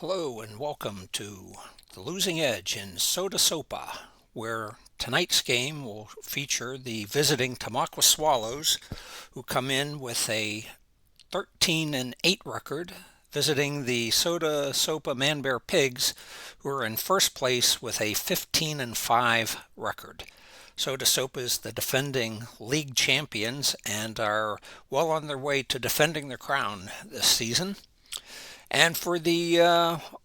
Hello and welcome to The Losing Edge in Sodosopa, where tonight's game will feature the visiting Tamaqua Swallows, who come in with a 13-8 record, visiting the Sodosopa ManBearPigs, who are in first place with a 15-5 record. Sodosopa is the defending league champions and are well on their way to defending their crown this season. And for the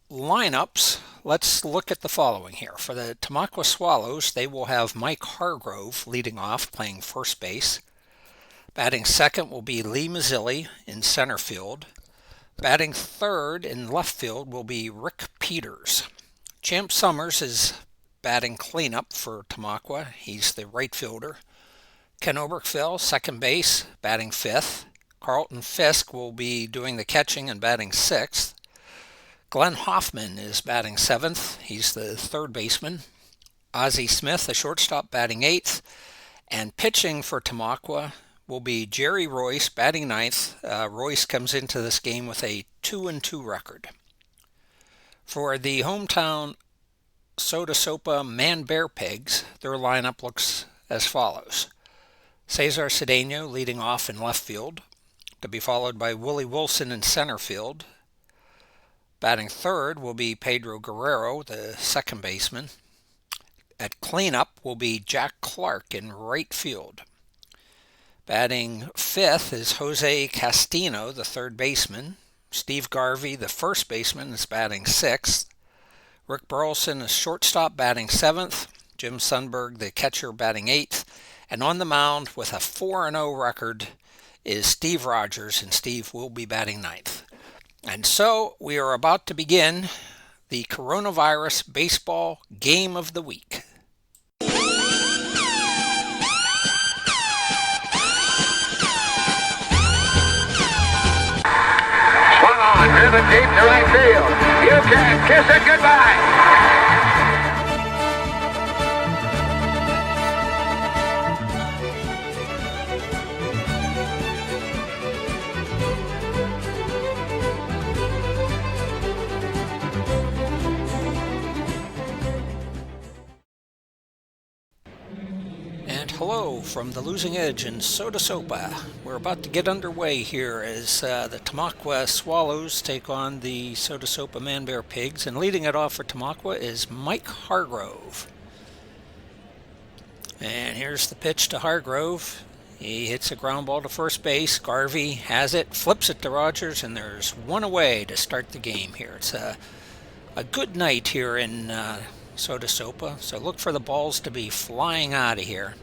lineups, let's look at the following here. For the Tamaqua Swallows, they will have Mike Hargrove leading off, playing first base. Batting second will be Lee Mazzilli in center field. Batting third in left field will be Rick Peters. Champ Summers is batting cleanup for Tamaqua. He's the right fielder. Ken Oberkfell, second base, batting fifth. Carlton Fisk will be doing the catching and batting sixth. Glenn Hoffman is batting seventh. He's the third baseman. Ozzie Smith, the shortstop, batting eighth. And pitching for Tamaqua will be Jerry Royce, batting ninth. Royce comes into this game with a 2-2 record. For the hometown Sodosopa ManBearPigs, their lineup looks as follows. Cesar Cedeno leading off in left field, to be followed by Willie Wilson in center field. Batting third will be Pedro Guerrero, the second baseman. At cleanup will be Jack Clark in right field. Batting fifth is Jose Castino, the third baseman. Steve Garvey, the first baseman, is batting sixth. Rick Burleson is shortstop, batting seventh. Jim Sundberg, the catcher, batting eighth. And on the mound with a 4-0 record is Steve Rogers, and Steve will be batting ninth. And so we are about to begin the coronavirus baseball game of the week. Swung on, driven deep to right field. You can kiss it goodbye. Hello from the Losing Edge in Sodosopa. We're about to get underway here as the Tamaqua Swallows take on the Sodosopa ManBearPigs, and leading it off for Tamaqua is Mike Hargrove. And here's the pitch to Hargrove. He hits a ground ball to first base. Garvey has it, flips it to Rogers, and there's one away to start the game here. It's a good night here in Sodosopa, so look for the balls to be flying out of here.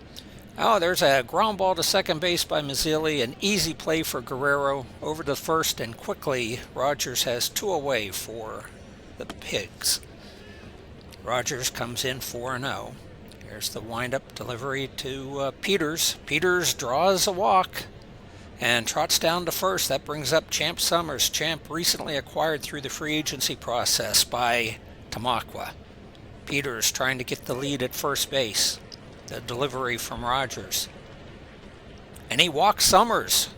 Oh, there's a ground ball to second base by Mazzilli. An easy play for Guerrero over to first, and quickly Rogers has two away for the Pigs. Rogers comes in 4-0. Here's the windup delivery to Peters. Peters draws a walk and trots down to first. That brings up Champ Summers. Champ recently acquired through the free agency process by Tamaqua. Peters trying to get the lead at first base. The delivery from Rogers. And he walks Summers.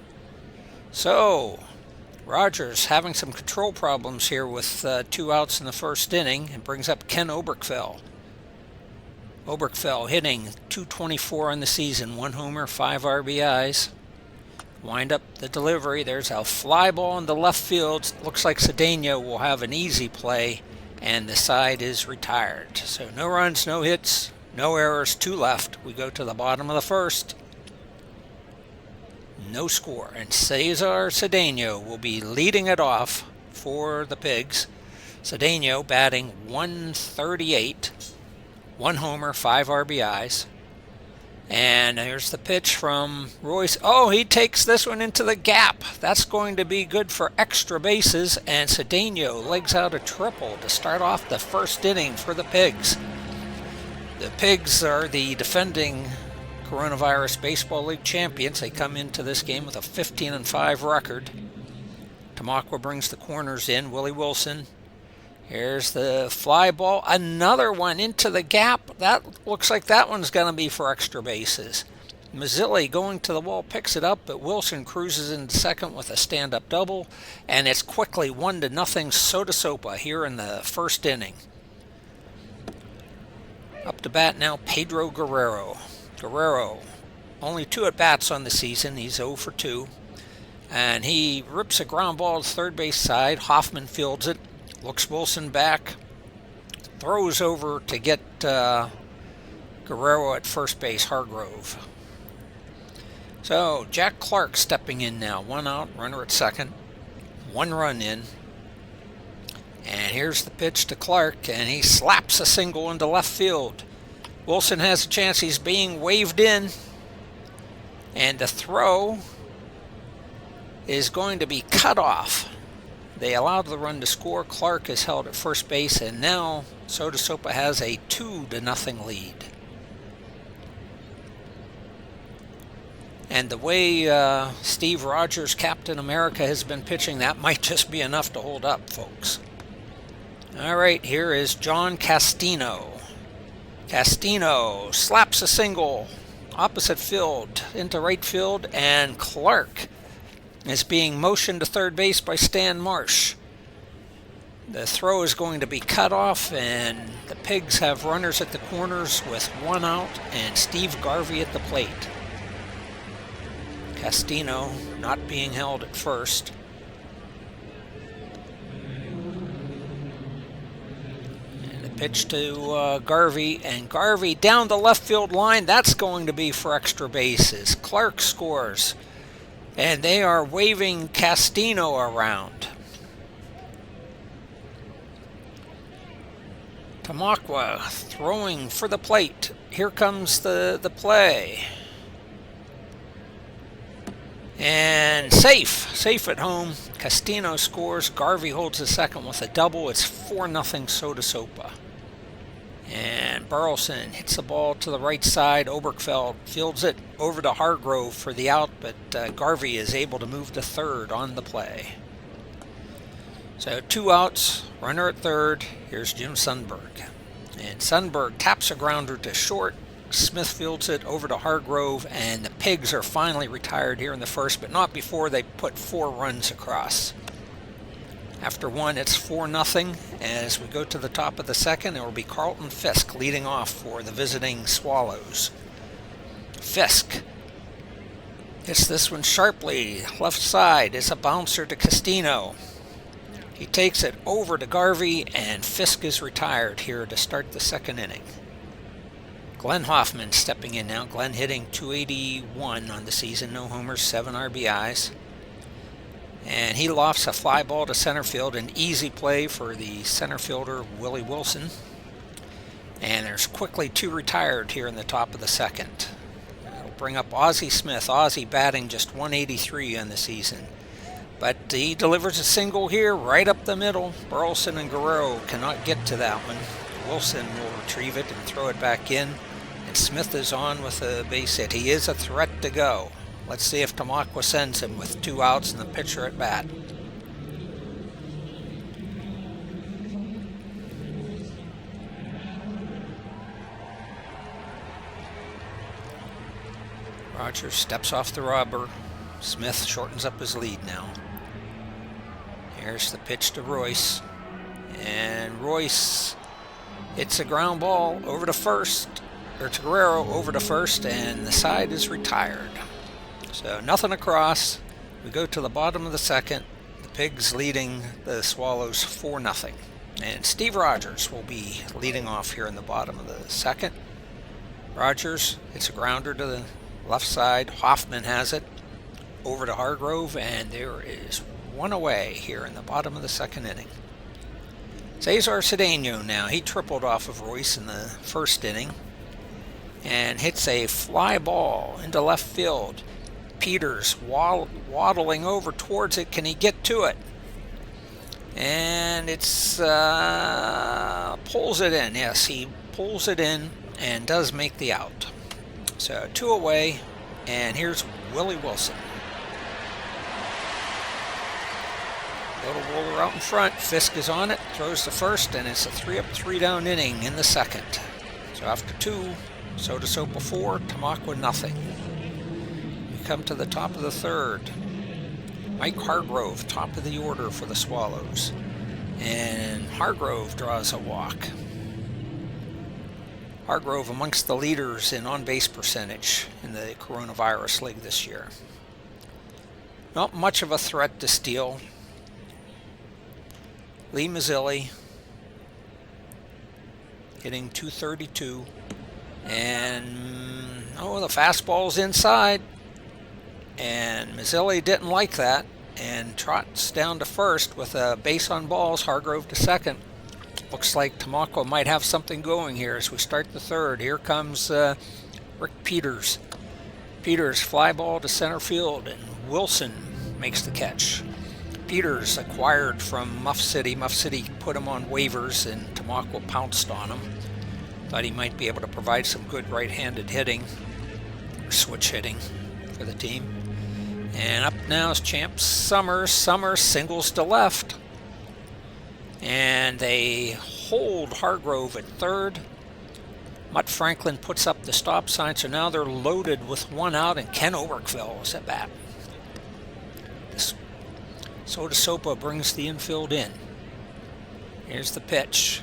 So, Rogers having some control problems here with 2 outs in the first inning, and brings up Ken Oberkfell. Oberkfell hitting .224 on the season, 1 homer, 5 RBIs. Wind up the delivery. There's a fly ball in the left field. Looks like Cedeno will have an easy play, and the side is retired. So no runs, no hits. No errors, 2 left. We go to the bottom of the first. No score. And Cesar Cedeno will be leading it off for the Pigs. Cedeno batting .138. 1 homer, 5 RBIs. And here's the pitch from Royce. Oh, he takes this one into the gap. That's going to be good for extra bases. And Cedeno legs out a triple to start off the first inning for the Pigs. The Pigs are the defending Coronavirus Baseball League champions. They come into this game with a 15-5 record. Tamaqua brings the corners in. Willie Wilson. Here's the fly ball. Another one into the gap. That looks like that one's going to be for extra bases. Mazzilli going to the wall picks it up, but Wilson cruises into second with a stand-up double, and it's quickly 1-0 Sodosopa here in the first inning. Up to bat now, Pedro Guerrero. Guerrero, only 2 at-bats on the season. He's 0 for 2. And he rips a ground ball to third base side. Hoffman fields it, looks Wilson back, throws over to get Guerrero at first base, Hargrove. So Jack Clark stepping in now. 1 out, runner at second. 1 run in. And here's the pitch to Clark, and he slaps a single into left field. Wilson has a chance. He's being waved in. And the throw is going to be cut off. They allowed the run to score. Clark is held at first base, and now Sodosopa has a 2-0 lead. And the way Steve Rogers, Captain America, has been pitching, that might just be enough to hold up, folks. All right, here is John Castino. Castino slaps a single opposite field into right field, and Clark is being motioned to third base by Stan Marsh. The throw is going to be cut off, and the Pigs have runners at the corners with 1 out and Steve Garvey at the plate. Castino not being held at first. And the pitch to Garvey, and Garvey down the left field line. That's going to be for extra bases. Clark scores, and they are waving Castino around. Tamaqua throwing for the plate. Here comes the play. And safe at home. Castino scores. Garvey holds the second with a double. It's 4-0 Sodosopa. And Burleson hits the ball to the right side. Oberkfeld fields it over to Hargrove for the out, but Garvey is able to move to third on the play. So 2 outs, runner at third. Here's Jim Sundberg. And Sundberg taps a grounder to short. Smith fields it over to Hargrove, and the Pigs are finally retired here in the first, but not before they put 4 runs across. After 1, it's 4-0. As we go to the top of the second, it will be Carlton Fisk leading off for the visiting Swallows. Fisk hits this one sharply, left side. It's a bouncer to Castino. He takes it over to Garvey, and Fisk is retired here to start the second inning. Glenn Hoffman stepping in now. Glenn hitting .281 on the season, no homers, 7 RBIs. And he lofts a fly ball to center field, an easy play for the center fielder, Willie Wilson. And there's quickly 2 retired here in the top of the second. That'll bring up Ozzie Smith. Ozzie batting just .183 on the season. But he delivers a single here right up the middle. Burleson and Guerrero cannot get to that one. Wilson will retrieve it and throw it back in. And Smith is on with a base hit. He is a threat to go. Let's see if Tamaqua sends him with 2 outs and the pitcher at bat. Rogers steps off the rubber. Smith shortens up his lead now. Here's the pitch to Royce. And Royce hits a ground ball over to first, or to Guerrero over to first, and the side is retired. So nothing across. We go to the bottom of the second. The Pigs leading the Swallows 4-0. And Steve Rogers will be leading off here in the bottom of the second. Rogers hits a grounder to the left side. Hoffman has it over to Hargrove, and there is 1 away here in the bottom of the second inning. Cesar Cedeno now. He tripled off of Royce in the first inning and hits a fly ball into left field. Peters waddling over towards it. Can he get to it? And it's pulls it in. Yes, he pulls it in and does make the out. So 2 away, and here's Willie Wilson. Little roller out in front. Fisk is on it, throws to first, and it's a 3-up, 3-down inning in the second. So after 2, Sodosopa 4, Tamaqua 0. come to the top of the third. Mike Hargrove, top of the order for the Swallows. And Hargrove draws a walk. Hargrove amongst the leaders in on-base percentage in the Coronavirus League this year. Not much of a threat to steal. Lee Mazzilli hitting .232. And, the fastball's inside. And Mazzilli didn't like that and trots down to first with a base on balls, Hargrove to second. Looks like Tamaqua might have something going here as we start the third. Here comes Rick Peters. Peters fly ball to center field, and Wilson makes the catch. Peters acquired from Muff City. Muff City put him on waivers, and Tamaqua pounced on him. Thought he might be able to provide some good right-handed hitting, or switch hitting for the team. And up now is Champ Summers. Summers singles to left. And they hold Hargrove at third. Mutt Franklin puts up the stop sign, so now they're loaded with one out, and Ken Oberkville is at bat. Sodosopa brings the infield in. Here's the pitch.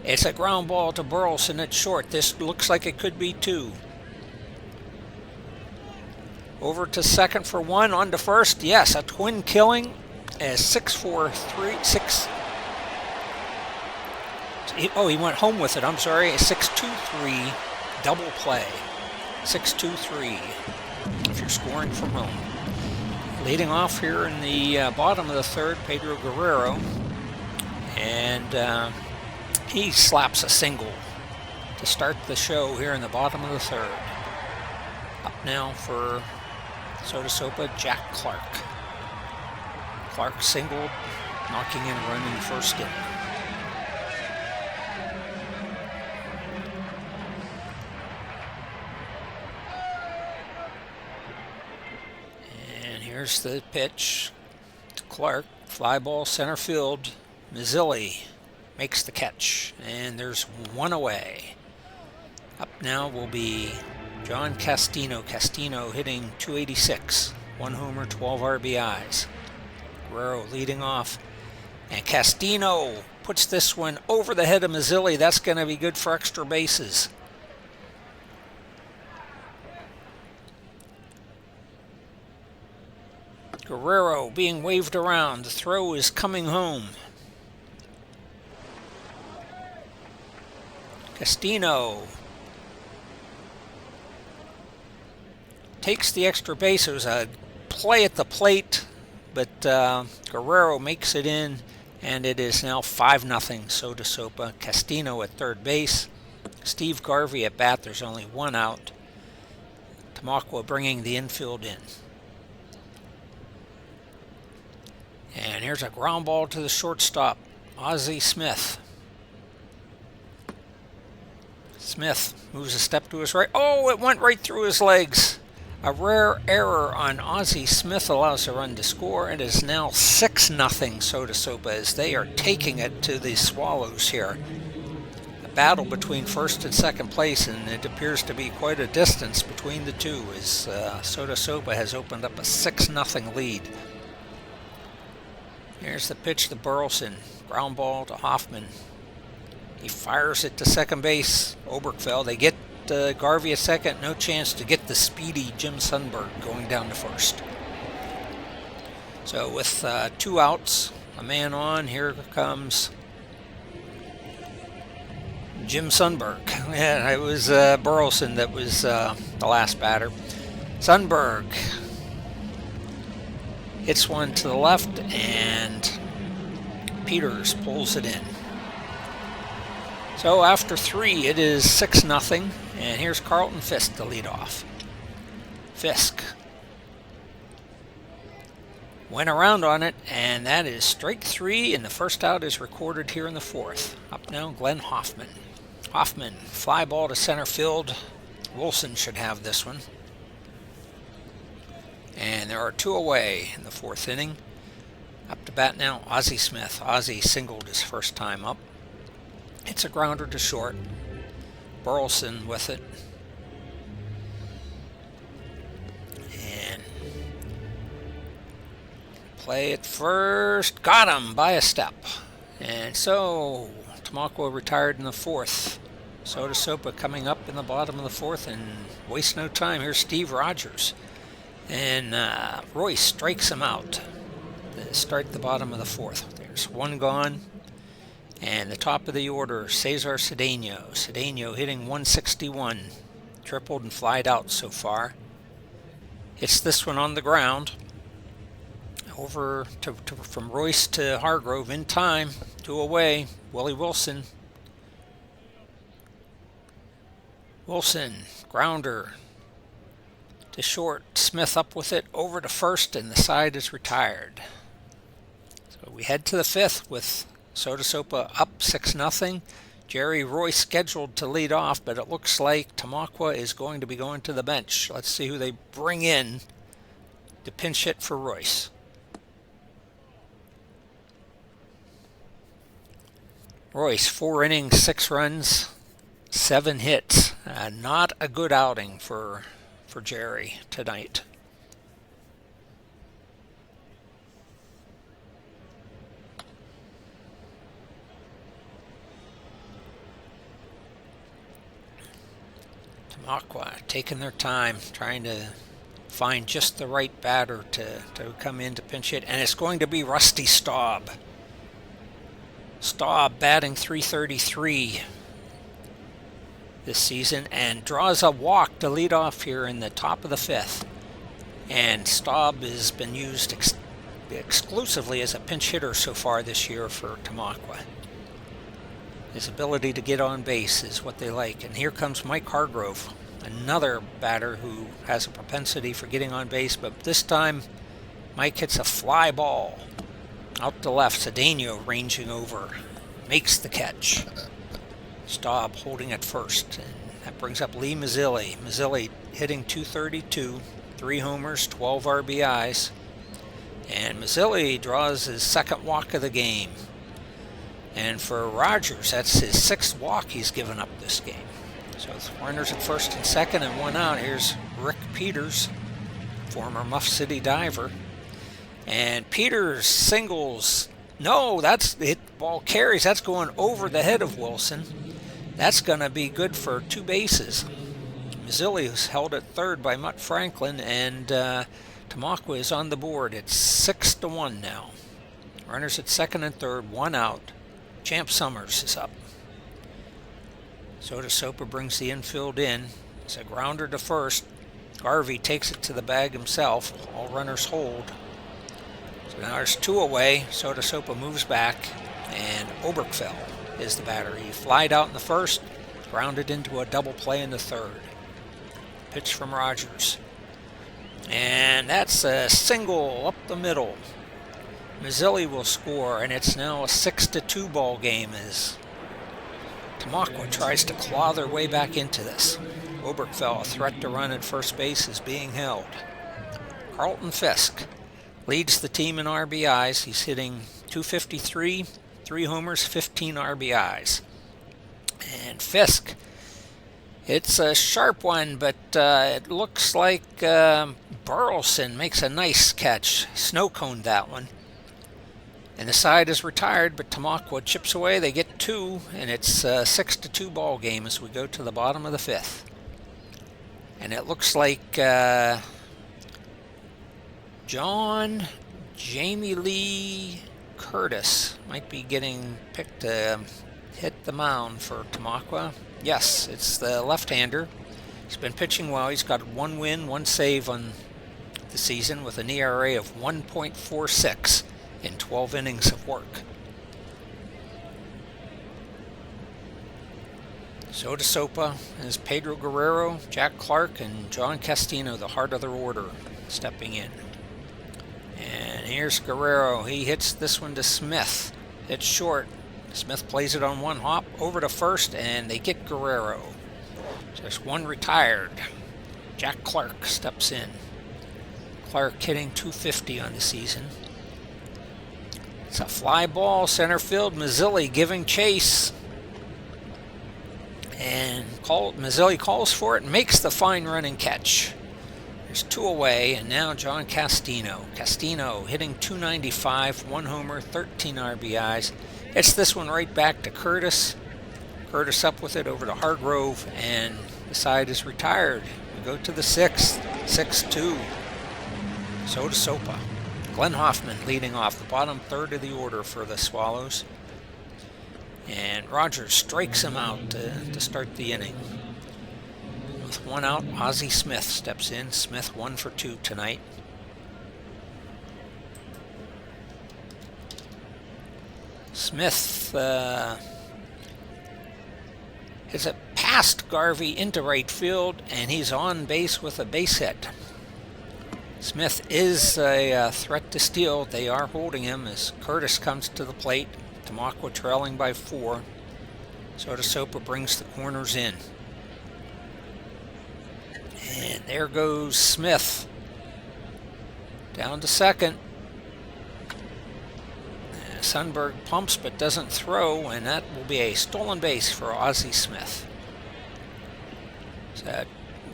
It's a ground ball to Burleson at short. This looks like it could be two. Over to second for one, on to first. Yes, a twin killing as 6-4-3. He went home with it. I'm sorry. A 6-2-3 double play. 6-2-3 if you're scoring from home. Leading off here in the bottom of the third, Pedro Guerrero. And he slaps a single to start the show here in the bottom of the third. Up now for Sodosopa, Jack Clark. Clark singled, knocking in a run in the first inning. And here's the pitch to Clark. Fly ball center field. Mazzilli makes the catch, and there's one away. Up now will be John Castino. Castino hitting .286. One homer, 12 RBIs. Guerrero leading off. And Castino puts this one over the head of Mazzilli. That's going to be good for extra bases. Guerrero being waved around. The throw is coming home. Castino takes the extra base. It was a play at the plate, but Guerrero makes it in, and it is now 5-0 Sodosopa. Castino at third base. Steve Garvey at bat. There's only one out. Tamaqua bringing the infield in. And here's a ground ball to the shortstop, Ozzie Smith. Smith moves a step to his right. Oh, it went right through his legs. A rare error on Ozzie Smith allows a run to score. It is now 6-0 Sodosopa as they are taking it to the Swallows here. A battle between first and second place, and it appears to be quite a distance between the two as Sodosopa has opened up a 6-0 lead. Here's the pitch to Burleson. Ground ball to Hoffman. He fires it to second base. Oberkville. They get Garvey a second. No chance to get the speedy Jim Sundberg going down to first. So with 2 outs, a man on, here comes Jim Sundberg. Yeah, it was Burleson that was the last batter. Sundberg hits one to the left, and Peters pulls it in. So after 3, it is 6-0, and here's Carlton Fisk to lead off. Fisk went around on it, and that is strike 3, and the first out is recorded here in the fourth. Up now, Glenn Hoffman. Hoffman, fly ball to center field. Wilson should have this one. And there are 2 away in the fourth inning. Up to bat now, Ozzie Smith. Ozzie singled his first time up. It's a grounder to short. Burleson with it. And play at first. Got him by a step. And so Tamaqua retired in the fourth. Sodosopa coming up in the bottom of the fourth, and waste no time. Here's Steve Rogers. And Royce strikes him out to start the bottom of the fourth. There's one gone. And the top of the order, Cesar Cedeno. Cedeno hitting 161. Tripled and flied out so far. Hits this one on the ground. Over from Royce to Hargrove in time. 2 away. Willie Wilson. Wilson, grounder to short. Smith up with it over to first, and the side is retired. So we head to the fifth with Sodosopa up 6-0. Jerry Royce scheduled to lead off, but it looks like Tamaqua is going to be going to the bench. Let's see who they bring in to pinch hit for Royce. Royce, 4 innings, 6 runs, 7 hits. Not a good outing for Jerry tonight. Tamaqua taking their time, trying to find just the right batter to come in to pinch hit, and it's going to be Rusty Staub. Staub batting .333 this season and draws a walk to lead off here in the top of the fifth. And Staub has been used exclusively as a pinch hitter so far this year for Tamaqua. His ability to get on base is what they like. And here comes Mike Hargrove, another batter who has a propensity for getting on base, but this time Mike hits a fly ball out to left. Cedeno ranging over, makes the catch. Staub holding at first, and that brings up Lee Mazzilli. Mazzilli hitting .232, 3 homers, 12 RBIs, and Mazzilli draws his second walk of the game. And for Rogers, that's his 6th walk he's given up this game. So it's runners at first and second and 1 out. Here's Rick Peters, former Muff City diver. And Peters singles. No, that's it. Ball carries. That's going over the head of Wilson. That's going to be good for 2 bases. Mazzilli is held at third by Mutt Franklin, and Tamaqua is on the board. It's 6-1 now. Runners at second and third, 1 out. Champ Summers is up. Sodosopa brings the infield in. It's a grounder to first. Garvey takes it to the bag himself. All runners hold. So now there's 2 away. Sodosopa moves back, and Oberkfell is the batter. He flied out in the first, grounded into a double play in the third. Pitch from Rogers. And that's a single up the middle. Mazzilli will score, and it's now a 6-2 ball game as Tamaqua tries to claw their way back into this. Oberkfell, a threat to run at first base, is being held. Carlton Fisk leads the team in RBIs. He's hitting .253, 3 homers, 15 RBIs. And Fisk, it's a sharp one, but it looks like Burleson makes a nice catch. Snow coned that one. And the side is retired, but Tamaqua chips away. They get 2, and it's a 6-2 ball game as we go to the bottom of the fifth. And it looks like Jamie Lee Curtis might be getting picked to hit the mound for Tamaqua. Yes, it's the left-hander. He's been pitching well. He's got 1 win, 1 save on the season with an ERA of 1.46 in 12 innings of work. Sodosopa is Pedro Guerrero, Jack Clark, and John Castino, the heart of their order, stepping in. And here's Guerrero. He hits this one to Smith. It's short. Smith plays it on 1 hop over to first, and they get Guerrero. So there's 1 retired. Jack Clark steps in. Clark hitting .250 on the season. It's a fly ball, center field. Mazzilli giving chase. And Mazzilli calls for it and makes the fine running catch. There's 2 away, and now John Castino. Castino hitting .295, 1 homer, 13 RBIs. Hits this one right back to Curtis. Curtis up with it over to Hargrove, and the side is retired. We go to the 6th, 6-2. Sodosopa. Glenn Hoffman leading off the bottom third of the order for the Swallows. And Rogers strikes him out to start the inning. With 1 out, Ozzie Smith steps in. Smith 1 for 2 tonight. Smith hits it past Garvey into right field, and he's on base with a base hit. Smith is a threat to steal. They are holding him as Curtis comes to the plate. Tamaqua trailing by 4. Sodosopa brings the corners in. And there goes Smith. Down to second. Sundberg pumps but doesn't throw, and that will be a stolen base for Ozzie Smith. So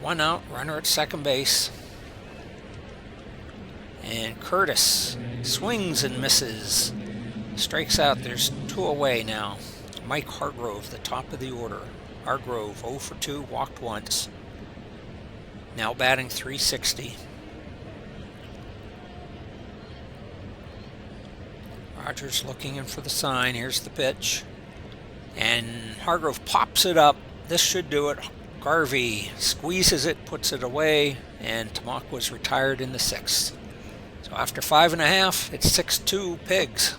1 out, runner at second base. And Curtis swings and misses. Strikes out. There's 2 away now. Mike Hargrove, the top of the order. Hargrove 0 for 2, walked once. Now batting .360. Rogers looking in for the sign. Here's the pitch. And Hargrove pops it up. This should do it. Garvey squeezes it, puts it away, and Tamaqua's retired in the 6th. So after 5.5, it's 6-2 Pigs.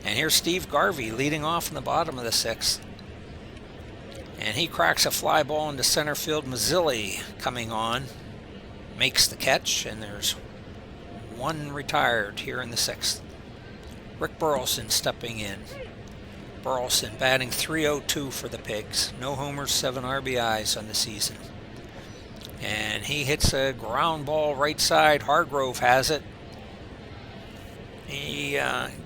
And here's Steve Garvey leading off in the bottom of the 6th. And he cracks a fly ball into center field. Mazzilli coming on, makes the catch, and there's 1 retired here in the 6th. Rick Burleson stepping in. Burleson batting .302 for the Pigs. No homers, 7 RBIs on the season. And he hits a ground ball right side. Hargrove has it. He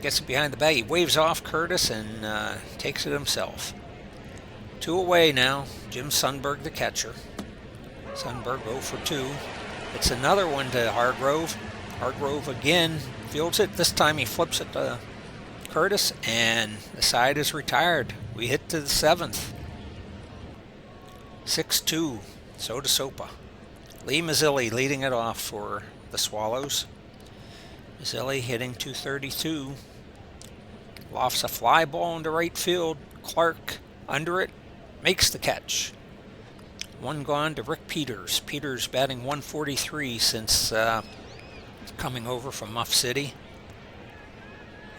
gets it behind the bag. He waves off Curtis and takes it himself. 2 away now. Jim Sundberg, the catcher. Sundberg 0 for 2. It's another one to Hargrove. Hargrove again fields it. This time he flips it to Curtis, and the side is retired. We hit to the 7th. 6-2, Sodosopa. Lee Mazzilli leading it off for the Swallows. Mazzilli hitting .232. Lofts a fly ball into right field. Clark under it, makes the catch. 1 gone to Rick Peters. Peters batting .143 since coming over from Muff City.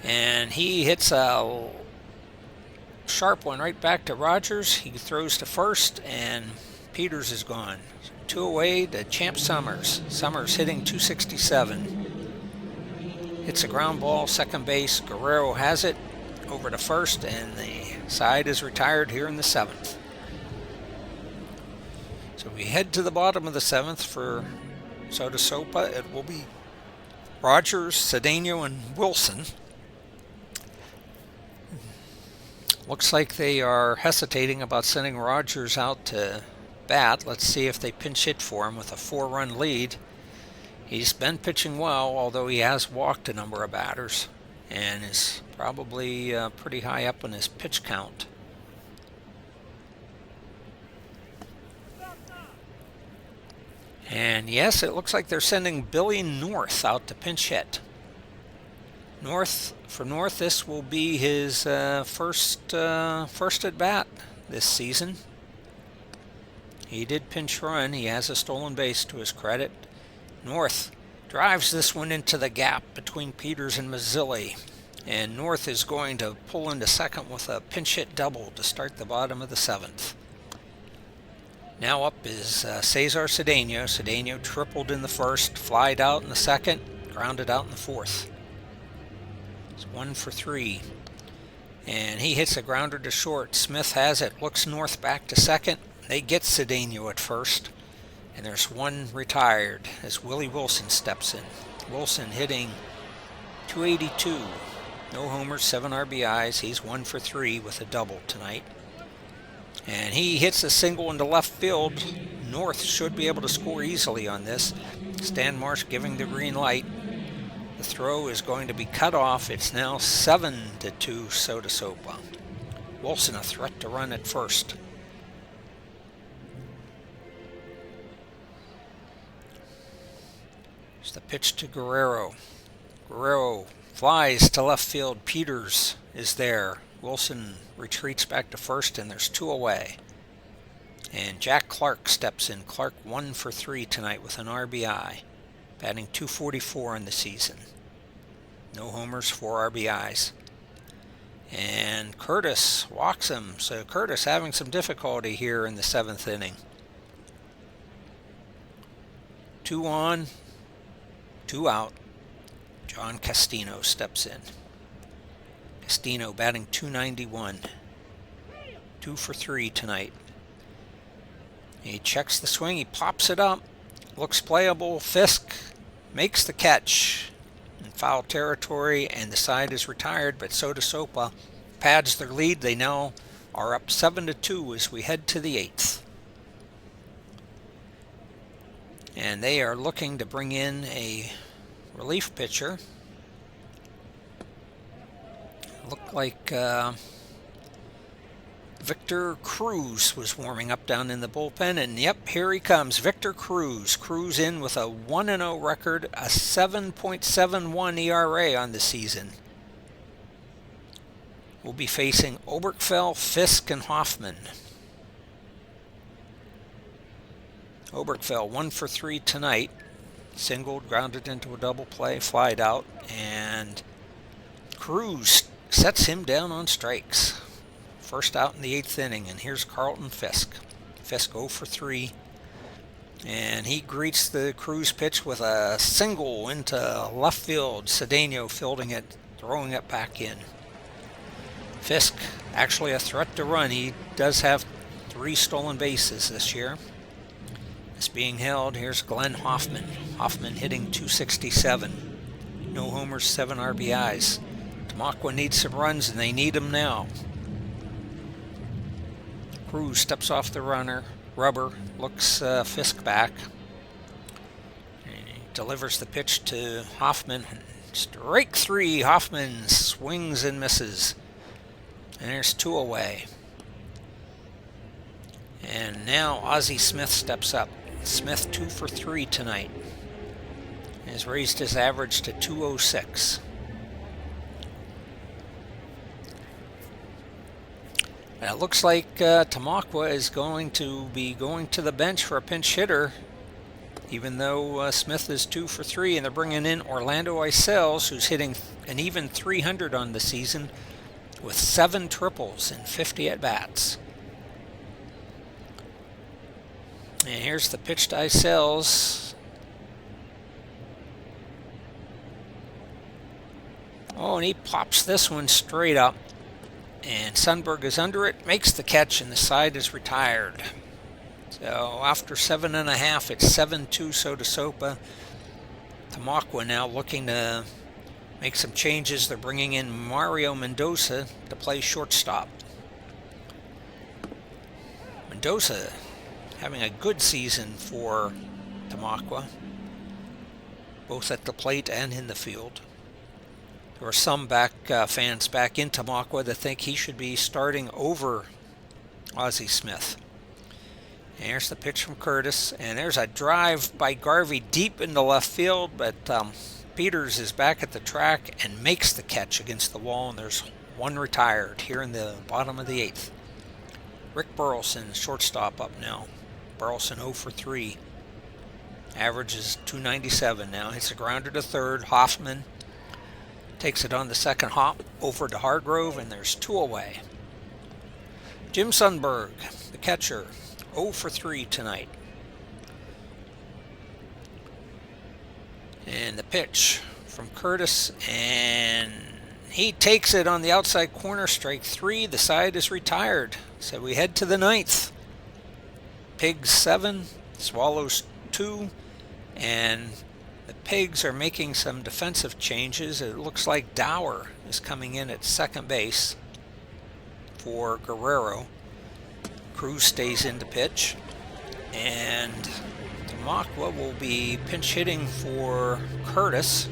And he hits a sharp one right back to Rogers. He throws to first, and Peters is gone. 2 away to Champ Summers. Summers hitting .267. Hits a ground ball, second base. Guerrero has it over to first, and the side is retired here in the 7th. So we head to the bottom of the 7th for Sodosopa. It will be Rogers, Cedeno, and Wilson. Looks like they are hesitating about sending Rogers out to bat. Let's see if they pinch hit for him with a 4-run lead. He's been pitching well, although he has walked a number of batters and is probably pretty high up on his pitch count. And yes, it looks like they're sending Billy North out to pinch hit. North, this will be his first at bat this season. He did pinch run. He has a stolen base to his credit. North drives this one into the gap between Peters and Mazzilli. And North is going to pull into second with a pinch hit double to start the bottom of the 7th. Now up is Cesar Cedeno. Cedeno tripled in the first, flied out in the second, grounded out in the 4th. It's 1 for 3. And he hits a grounder to short. Smith has it, looks North back to second. They get Cedeno at first. And there's 1 retired as Willie Wilson steps in. Wilson hitting .282. No homers, 7 RBIs. He's 1 for 3 with a double tonight. And he hits a single into left field. North should be able to score easily on this. Stan Marsh giving the green light. The throw is going to be cut off. It's now 7-2 Sodosopa. Wilson a threat to run at first. It's the pitch to Guerrero. Guerrero flies to left field. Peters is there. Wilson retreats back to first, and there's 2 away. And Jack Clark steps in. Clark 1 for 3 tonight with an RBI, batting .244 in the season. No homers, 4 RBIs. And Curtis walks him. So Curtis having some difficulty here in the 7th inning. 2 on, 2 out. John Castino steps in. Castino batting .291. 2 for 3 tonight. He checks the swing. He pops it up. Looks playable. Fisk makes the catch in foul territory, and the side is retired, but Sodosopa pads their lead. They now are up 7-2 as we head to the 8th. And they are looking to bring in a relief pitcher. Looked like Victor Cruz was warming up down in the bullpen, and yep, here he comes, Victor Cruz. Cruz in with a 1-0 record, a 7.71 ERA on the season. We'll be facing Oberkfell, Fisk, and Hoffman. Oberkfell 1 for 3 tonight. Singled, grounded into a double play, flied out, and Cruz sets him down on strikes. First out in the 8th inning, and here's Carlton Fisk. Fisk 0 for 3, and he greets the Cruz pitch with a single into left field. Cedeno fielding it, throwing it back in. Fisk actually a threat to run. He does have 3 stolen bases this year. It's being held. Here's Glenn Hoffman. Hoffman hitting .267. No homers, 7 RBIs. Tamaqua needs some runs, and they need them now. Cruz steps off the rubber, looks Fisk back. And he delivers the pitch to Hoffman. Strike 3. Hoffman swings and misses. And there's 2 away. And now Ozzie Smith steps up. Smith 2 for 3 tonight. Has raised his average to .206. And it looks like Tamaqua is going to be going to the bench for a pinch hitter, even though Smith is 2 for 3, and they're bringing in Orlando Isels, who's hitting an even .300 on the season with 7 triples and 50 at-bats. And here's the pitch to Isels. Oh, and he pops this one straight up. And Sundberg is under it, makes the catch, and the side is retired. So after 7.5, it's 7-2 Sodosopa. Tamaqua now looking to make some changes. They're bringing in Mario Mendoza to play shortstop. Mendoza having a good season for Tamaqua, both at the plate and in the field. There are some fans back in Tamaqua that think he should be starting over Ozzie Smith. And here's the pitch from Curtis, and there's a drive by Garvey deep into left field, but Peters is back at the track and makes the catch against the wall, and there's 1 retired here in the bottom of the 8th. Rick Burleson, shortstop, up now. Burleson 0 for 3. Average is .297 now. Hits a grounder to third. Hoffman takes it on the second hop over to Hargrove, and there's 2 away. Jim Sundberg, the catcher, 0 for 3 tonight. And the pitch from Curtis, and he takes it on the outside corner, strike 3. The side is retired. So we head to the 9th. Pigs 7, Swallows 2, and the Pigs are making some defensive changes. It looks like Dower is coming in at second base for Guerrero. Cruz stays in to pitch. And Tamaqua will be pinch hitting for Curtis.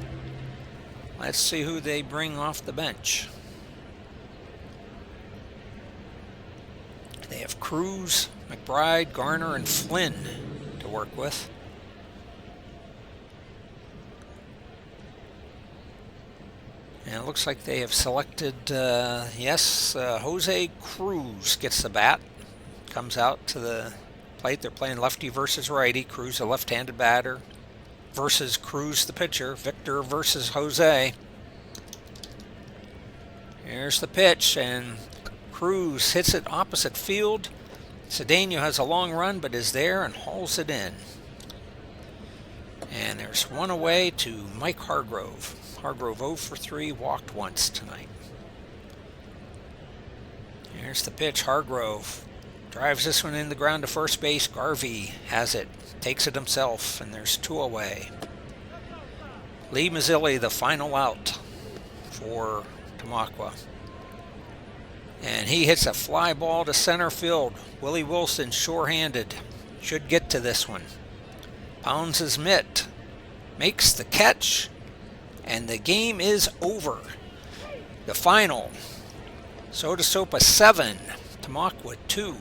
Let's see who they bring off the bench. They have Cruz, McBride, Garner, and Flynn to work with. And it looks like they have selected, Jose Cruz gets the bat. Comes out to the plate. They're playing lefty versus righty. Cruz, a left-handed batter, versus Cruz, the pitcher. Victor versus Jose. Here's the pitch, and Cruz hits it opposite field. Cedeno has a long run, but is there and hauls it in. And there's one away to Mike Hargrove. Hargrove 0 for 3, walked once tonight. Here's the pitch. Hargrove drives this one in the ground to first base. Garvey has it, takes it himself, and there's 2 away. Lee Mazzilli, the final out for Tamaqua. And he hits a fly ball to center field. Willie Wilson, sure-handed, should get to this one. Pounds his mitt, makes the catch, and the game is over. The final, Sodosopa 7, Tamaqua 2.